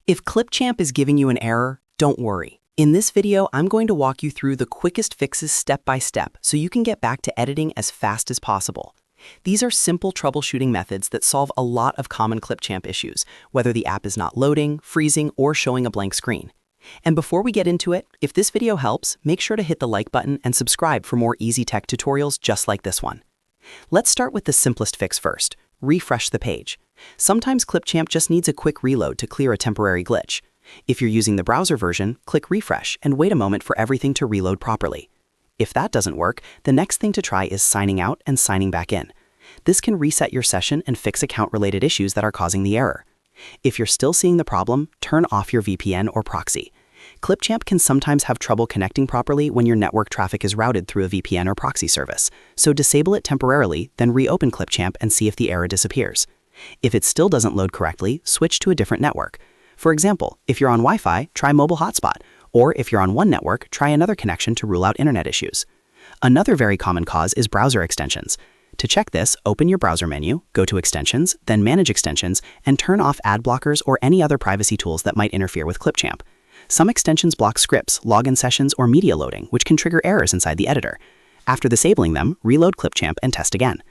If Clipchamp is giving you an error, don't worry. In this video, I'm going to walk you through the quickest fixes step by step so you can get back to editing as fast as possible. These are simple troubleshooting methods that solve a lot of common Clipchamp issues, whether the app is not loading, freezing, or showing a blank screen. And before we get into it, if this video helps, make sure to hit the like button and subscribe for more easy tech tutorials just like this one. Let's start with the simplest fix first. Refresh the page. Sometimes Clipchamp just needs a quick reload to clear a temporary glitch. If you're using the browser version, click refresh and wait a moment for everything to reload properly. If that doesn't work, the next thing to try is signing out and signing back in. This can reset your session and fix account-related issues that are causing the error. If you're still seeing the problem, turn off your VPN or proxy. Clipchamp can sometimes have trouble connecting properly when your network traffic is routed through a VPN or proxy service, so disable it temporarily, then reopen Clipchamp and see if the error disappears. If it still doesn't load correctly, switch to a different network. For example, if you're on Wi-Fi, try mobile hotspot, or if you're on one network, try another connection to rule out internet issues. Another very common cause is browser extensions. To check this, open your browser menu, go to Extensions, then Manage Extensions, and turn off ad blockers or any other privacy tools that might interfere with Clipchamp. Some extensions block scripts, login sessions, or media loading, which can trigger errors inside the editor. After disabling them, reload Clipchamp and test again.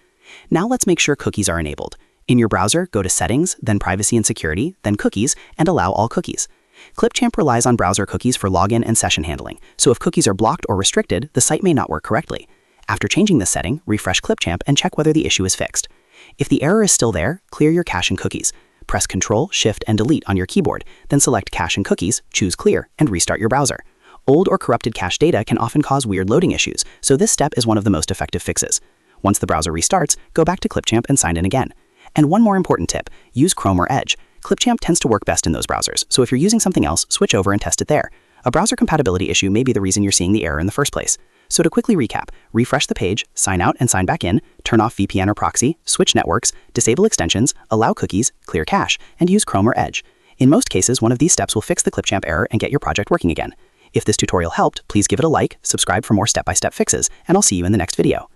Now let's make sure cookies are enabled. In your browser, go to Settings, then Privacy and Security, then Cookies, and allow all cookies. Clipchamp relies on browser cookies for login and session handling, so if cookies are blocked or restricted, the site may not work correctly. After changing this setting, refresh Clipchamp and check whether the issue is fixed. If the error is still there, clear your cache and cookies. Press Ctrl, Shift, and Delete on your keyboard, then select Cache and Cookies, choose Clear, and restart your browser. Old or corrupted cache data can often cause weird loading issues, so this step is one of the most effective fixes. Once the browser restarts, go back to Clipchamp and sign in again. And one more important tip, use Chrome or Edge. Clipchamp tends to work best in those browsers, so if you're using something else, switch over and test it there. A browser compatibility issue may be the reason you're seeing the error in the first place. So to quickly recap, refresh the page, sign out and sign back in, turn off VPN or proxy, switch networks, disable extensions, allow cookies, clear cache, and use Chrome or Edge. In most cases, one of these steps will fix the Clipchamp error and get your project working again. If this tutorial helped, please give it a like, subscribe for more step-by-step fixes, and I'll see you in the next video.